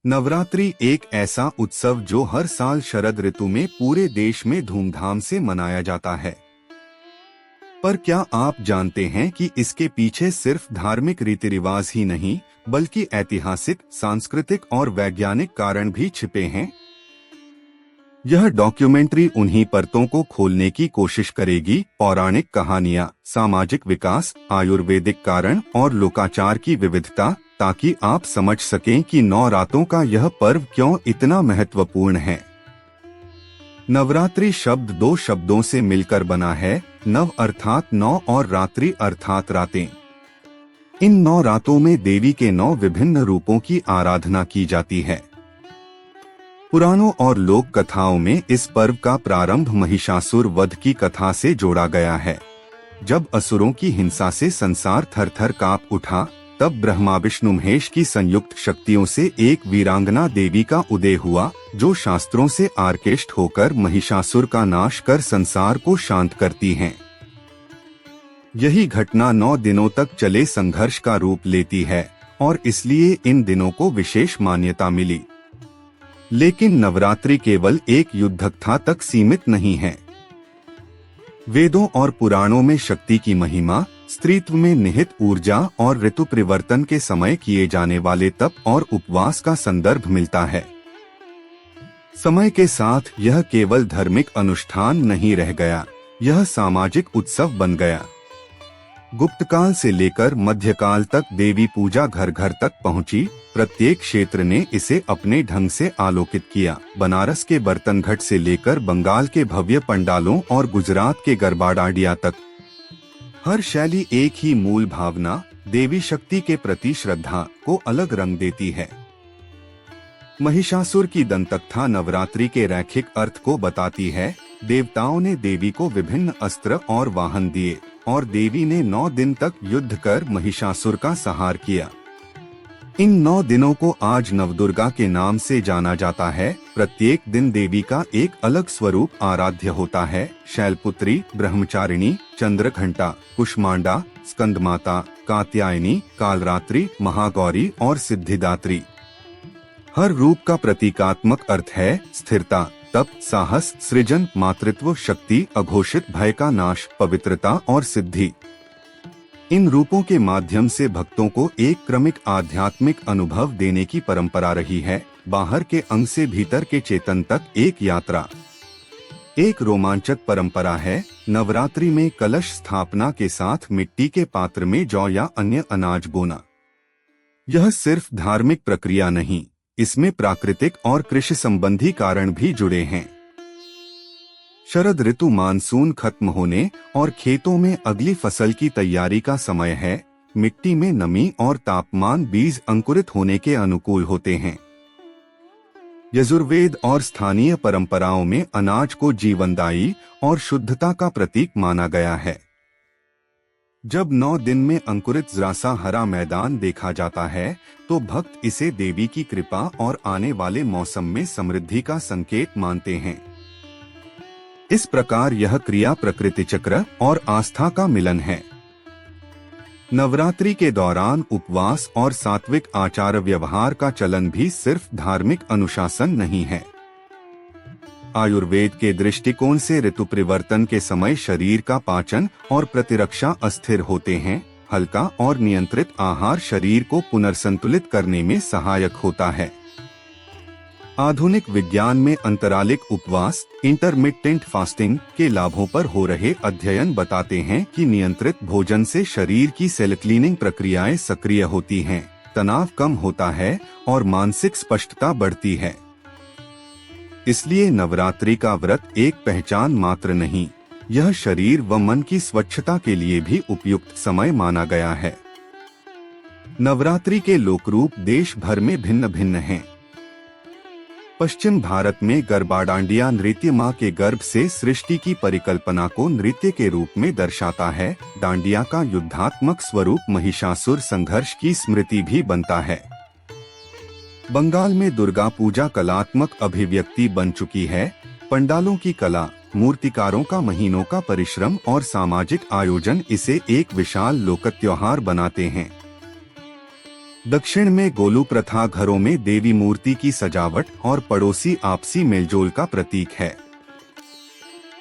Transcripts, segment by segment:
नवरात्रि एक ऐसा उत्सव जो हर साल शरद ऋतु में पूरे देश में धूमधाम से मनाया जाता है। पर क्या आप जानते हैं कि इसके पीछे सिर्फ धार्मिक रीति रिवाज ही नहीं, बल्कि ऐतिहासिक, सांस्कृतिक और वैज्ञानिक कारण भी छिपे हैं? यह डॉक्यूमेंट्री उन्हीं परतों को खोलने की कोशिश करेगी, पौराणिक कहानियां, सामाजिक विकास, आयुर्वेदिक कारण और लोकाचार की विविधता, ताकि आप समझ सकें कि नवरात्रों का यह पर्व क्यों इतना महत्वपूर्ण है। नवरात्रि शब्द दो शब्दों से मिलकर बना है, नव अर्थात नौ और रात्रि अर्थात रातें। इन 9 रातों में देवी के 9 विभिन्न रूपों की आराधना की जाती है। पुराणों और लोक कथाओं में इस पर्व का प्रारंभ महिषासुर वध की कथा से जोड़ा गया है। जब असुरों की हिंसा से संसार थर-थर कांप उठा, तब ब्रह्मा विष्णु महेश की संयुक्त शक्तियों से एक वीरांगना देवी का उदय हुआ, जो शास्त्रों से आर्केष्ट होकर महिषासुर का नाश कर संसार को शांत करती हैं। यही घटना 9 दिनों तक चले संघर्ष का रूप लेती है और इसलिए इन दिनों को विशेष मान्यता मिली। लेकिन नवरात्रि केवल एक युद्धकथा तक सीमित नहीं है। वेदों और पुराणों में शक्ति की महिमा, स्त्रीत्व में निहित ऊर्जा और ऋतु परिवर्तन के समय किए जाने वाले तप और उपवास का संदर्भ मिलता है। समय के साथ यह केवल धार्मिक अनुष्ठान नहीं रह गया, यह सामाजिक उत्सव बन गया। गुप्तकाल से लेकर मध्यकाल तक देवी पूजा घर घर तक पहुंची। प्रत्येक क्षेत्र ने इसे अपने ढंग से आलोकित किया। बनारस के बर्तनघट से लेकर बंगाल के भव्य पंडालों और गुजरात के गरबा डांडिया तक, हर शैली एक ही मूल भावना, देवी शक्ति के प्रति श्रद्धा, को अलग रंग देती है। महिषासुर की दंतकथा नवरात्रि के रैखिक अर्थ को बताती है। देवताओं ने देवी को विभिन्न अस्त्र और वाहन दिए और देवी ने 9 दिन तक युद्ध कर महिषासुर का संहार किया। इन 9 दिनों को आज नवदुर्गा के नाम से जाना जाता है। प्रत्येक दिन देवी का एक अलग स्वरूप आराध्य होता है। शैलपुत्री, ब्रह्मचारिणी, चंद्रघंटा, कुष्मांडा, स्कंदमाता, कात्यायनी, कालरात्रि, महागौरी और सिद्धिदात्री। हर रूप का प्रतीकात्मक अर्थ है स्थिरता, तप, साहस, सृजन, मातृत्व, शक्ति, अघोषित भय का नाश, पवित्रता और सिद्धि। इन रूपों के माध्यम से भक्तों को एक क्रमिक आध्यात्मिक अनुभव देने की परंपरा रही है। बाहर के अंग से भीतर के चेतन तक एक यात्रा। एक रोमांचक परंपरा है। नवरात्रि में कलश स्थापना के साथ मिट्टी के पात्र में जौ या अन्य अनाज बोना। यह सिर्फ धार्मिक प्रक्रिया नहीं, इसमें प्राकृतिक और कृषि संबंधी कारण भी जुड़े हैं। शरद ऋतु मानसून खत्म होने और खेतों में अगली फसल की तैयारी का समय है। मिट्टी में नमी और तापमान बीज अंकुरित होने के अनुकूल होते हैं। यजुर्वेद और स्थानीय परंपराओं में अनाज को जीवनदायी और शुद्धता का प्रतीक माना गया है। जब 9 दिन में अंकुरित जरा सा हरा मैदान देखा जाता है, तो भक्त इसे देवी की कृपा और आने वाले मौसम में समृद्धि का संकेत मानते हैं। इस प्रकार यह क्रिया प्रकृति चक्र और आस्था का मिलन है। नवरात्रि के दौरान उपवास और सात्विक आचार व्यवहार का चलन भी सिर्फ धार्मिक अनुशासन नहीं है। आयुर्वेद के दृष्टिकोण से ऋतु परिवर्तन के समय शरीर का पाचन और प्रतिरक्षा अस्थिर होते हैं। हल्का और नियंत्रित आहार शरीर को पुनर्संतुलित करने में सहायक होता है। आधुनिक विज्ञान में अंतरालिक उपवास, इंटरमिटेंट फास्टिंग के लाभों पर हो रहे अध्ययन बताते हैं कि नियंत्रित भोजन से शरीर की सेल क्लीनिंग प्रक्रियाएं सक्रिय होती हैं, तनाव कम होता है और मानसिक स्पष्टता बढ़ती है। इसलिए नवरात्रि का व्रत एक पहचान मात्र नहीं, यह शरीर व मन की स्वच्छता के लिए भी उपयुक्त समय माना गया है। नवरात्रि के लोकरूप देश भर में भिन्न भिन्न हैं। पश्चिम भारत में गरबा डांडिया नृत्य मां के गर्भ से सृष्टि की परिकल्पना को नृत्य के रूप में दर्शाता है। डांडिया का युद्धात्मक स्वरूप महिषासुर संघर्ष की स्मृति भी बनता है। बंगाल में दुर्गा पूजा कलात्मक अभिव्यक्ति बन चुकी है। पंडालों की कला, मूर्तिकारों का महीनों का परिश्रम और सामाजिक आयोजन इसे एक विशाल लोक त्योहार बनाते हैं। दक्षिण में गोलू प्रथा घरों में देवी मूर्ति की सजावट और पड़ोसी आपसी मेलजोल का प्रतीक है।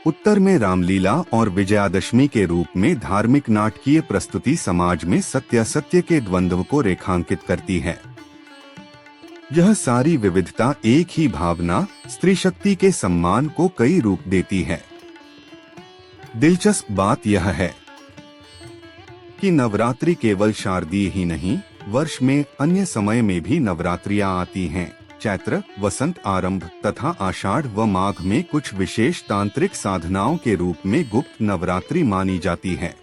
उत्तर में रामलीला और विजयादशमी के रूप में धार्मिक नाटकीय प्रस्तुति समाज में सत्य असत्य के द्वंद्व को रेखांकित करती है। यह सारी विविधता एक ही भावना स्त्री शक्ति के सम्मान को कई रूप देती है। दिलचस्प बात यह है कि नवरात्रि केवल शारदीय ही नहीं, वर्ष में अन्य समय में भी नवरात्रियां आती हैं। चैत्र, वसंत आरंभ तथा आषाढ़ व माघ में कुछ विशेष तांत्रिक साधनाओं के रूप में गुप्त नवरात्रि मानी जाती है।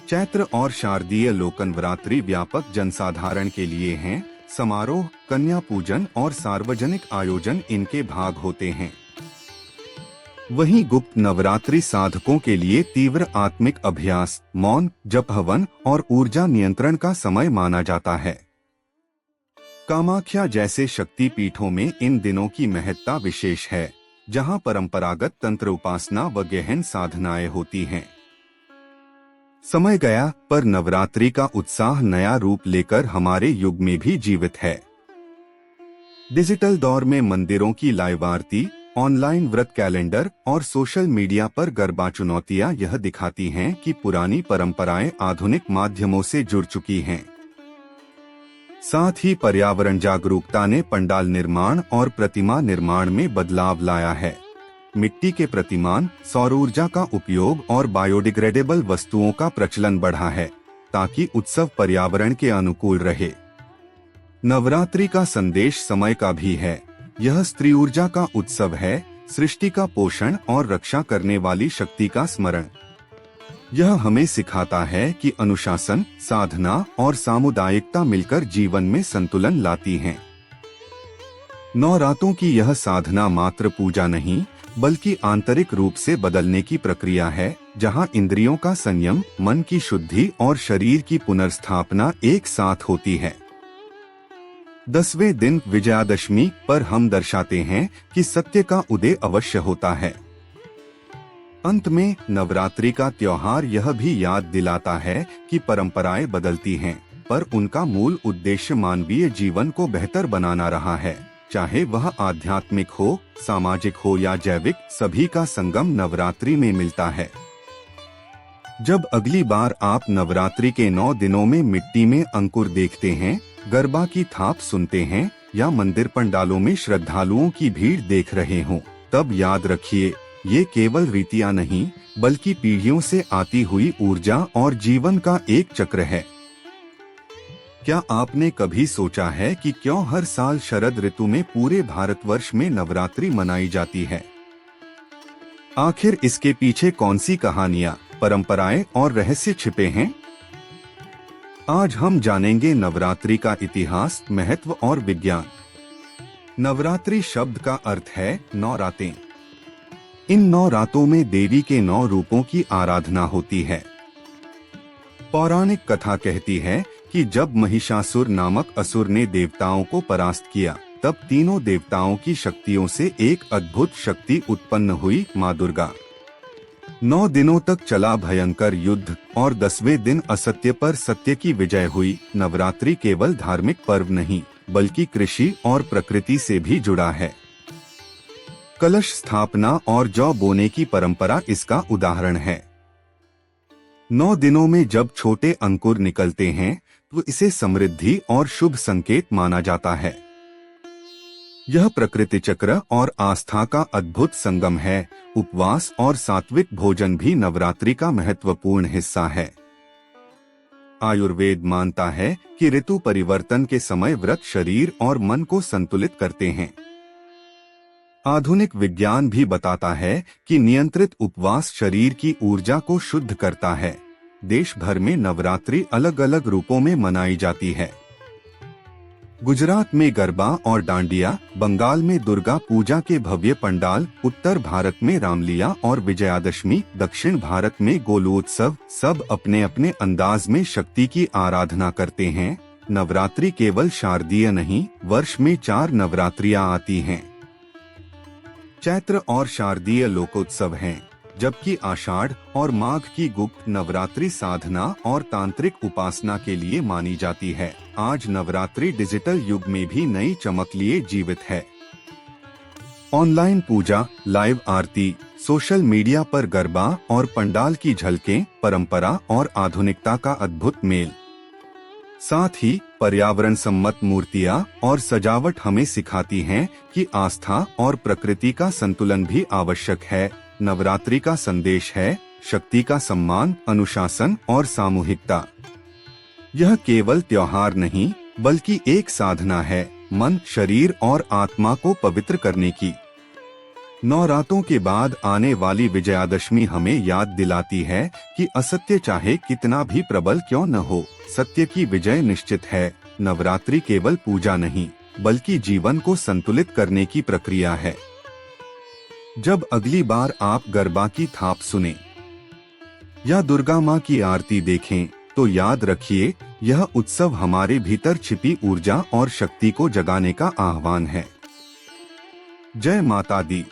चैत्र और शारदीय लोकनवरात्रि व्यापक जनसाधारण के लिए हैं। समारोह, कन्या पूजन और सार्वजनिक आयोजन इनके भाग होते हैं। वहीं गुप्त नवरात्रि साधकों के लिए तीव्र आत्मिक अभ्यास, मौन, जप, हवन और ऊर्जा नियंत्रण का समय माना जाता है। कामाख्या जैसे शक्ति पीठों में इन दिनों की महत्ता विशेष है, जहां परंपरागत तंत्र उपासना व गहन साधनाएं होती हैं। समय गया पर नवरात्रि का उत्साह नया रूप लेकर हमारे युग में भी जीवित है। डिजिटल दौर में मंदिरों की लाइव आरती, ऑनलाइन व्रत कैलेंडर और सोशल मीडिया पर गरबा चुनौतियां यह दिखाती हैं कि पुरानी परंपराएं आधुनिक माध्यमों से जुड़ चुकी हैं। साथ ही पर्यावरण जागरूकता ने पंडाल निर्माण और प्रतिमा निर्माण में बदलाव लाया है। मिट्टी के प्रतिमान, सौर ऊर्जा का उपयोग और बायोडिग्रेडेबल वस्तुओं का प्रचलन बढ़ा है, ताकि उत्सव पर्यावरण के अनुकूल रहे। नवरात्रि का संदेश समय का भी है। यह स्त्री ऊर्जा का उत्सव है, सृष्टि का पोषण और रक्षा करने वाली शक्ति का स्मरण। यह हमें सिखाता है कि अनुशासन, साधना और सामुदायिकता मिलकर जीवन में संतुलन लाती हैं। नवरात्रों की यह साधना मात्र पूजा नहीं, बल्कि आंतरिक रूप से बदलने की प्रक्रिया है, जहां इंद्रियों का संयम, मन की शुद्धि और शरीर की पुनर्स्थापना एक साथ होती है। 10वें दिन विजयादशमी पर हम दर्शाते हैं कि सत्य का उदय अवश्य होता है। अंत में नवरात्रि का त्योहार यह भी याद दिलाता है कि परंपराएं बदलती हैं, पर उनका मूल उद्देश्य मानवीय जीवन को बेहतर बनाना रहा है। चाहे वह आध्यात्मिक हो, सामाजिक हो या जैविक, सभी का संगम नवरात्रि में मिलता है। जब अगली बार आप नवरात्रि के 9 दिनों में मिट्टी में अंकुर देखते हैं, गरबा की थाप सुनते हैं या मंदिर पंडालों में श्रद्धालुओं की भीड़ देख रहे हों, तब याद रखिए, ये केवल रीतियां नहीं, बल्कि पीढ़ियों से आती हुई ऊर्जा और जीवन का एक चक्र है। क्या आपने कभी सोचा है कि क्यों हर साल शरद ऋतु में पूरे भारतवर्ष में नवरात्रि मनाई जाती है? आखिर इसके पीछे कौन सी कहानियां, परंपराएं और रहस्य छिपे हैं? आज हम जानेंगे नवरात्रि का इतिहास, महत्व और विज्ञान। नवरात्रि शब्द का अर्थ है 9 रातें। इन 9 रातों में देवी के 9 रूपों की आराधना होती है। पौराणिक कथा कहती है कि जब महिषासुर नामक असुर ने देवताओं को परास्त किया, तब तीनों देवताओं की शक्तियों से एक अद्भुत शक्ति उत्पन्न हुई, माँ दुर्गा। 9 दिनों तक चला भयंकर युद्ध और 10वें दिन असत्य पर सत्य की विजय हुई। नवरात्रि केवल धार्मिक पर्व नहीं, बल्कि कृषि और प्रकृति से भी जुड़ा है। कलश स्थापना और जौ बोने की परंपरा इसका उदाहरण है। 9 दिनों में जब छोटे अंकुर निकलते हैं, तो इसे समृद्धि और शुभ संकेत माना जाता है। यह प्रकृति चक्र और आस्था का अद्भुत संगम है। उपवास और सात्विक भोजन भी नवरात्रि का महत्वपूर्ण हिस्सा है। आयुर्वेद मानता है कि ऋतु परिवर्तन के समय व्रत शरीर और मन को संतुलित करते हैं। आधुनिक विज्ञान भी बताता है कि नियंत्रित उपवास शरीर की ऊर्जा को शुद्ध करता है। देश भर में नवरात्रि अलग अलग रूपों में मनाई जाती है। गुजरात में गरबा और डांडिया, बंगाल में दुर्गा पूजा के भव्य पंडाल, उत्तर भारत में रामलीला और विजयादशमी, दक्षिण भारत में गोलोत्सव, सब अपने अपने अंदाज में शक्ति की आराधना करते हैं। नवरात्रि केवल शारदीय नहीं, वर्ष में 4 नवरात्रियां आती हैं। चैत्र और शारदीय लोकोत्सव हैं, जबकि आषाढ़ और माघ की गुप्त नवरात्रि साधना और तांत्रिक उपासना के लिए मानी जाती है। आज नवरात्रि डिजिटल युग में भी नई चमक लिए जीवित है। ऑनलाइन पूजा, लाइव आरती, सोशल मीडिया पर गरबा और पंडाल की झलकें परंपरा और आधुनिकता का अद्भुत मेल। साथ ही पर्यावरण सम्मत मूर्तियां और सजावट हमें सिखाती हैं कि आस्था और प्रकृति का संतुलन भी आवश्यक है। नवरात्रि का संदेश है शक्ति का सम्मान, अनुशासन और सामूहिकता। यह केवल त्योहार नहीं बल्कि एक साधना है, मन, शरीर और आत्मा को पवित्र करने की। नवरात्रों के बाद आने वाली विजयादशमी हमें याद दिलाती है कि असत्य चाहे कितना भी प्रबल क्यों न हो, सत्य की विजय निश्चित है। नवरात्रि केवल पूजा नहीं बल्कि जीवन को संतुलित करने की प्रक्रिया है। जब अगली बार आप गरबा की थाप सुने या दुर्गा माँ की आरती देखें तो याद रखिए, यह उत्सव हमारे भीतर छिपी ऊर्जा और शक्ति को जगाने का आह्वान है। जय माता दी।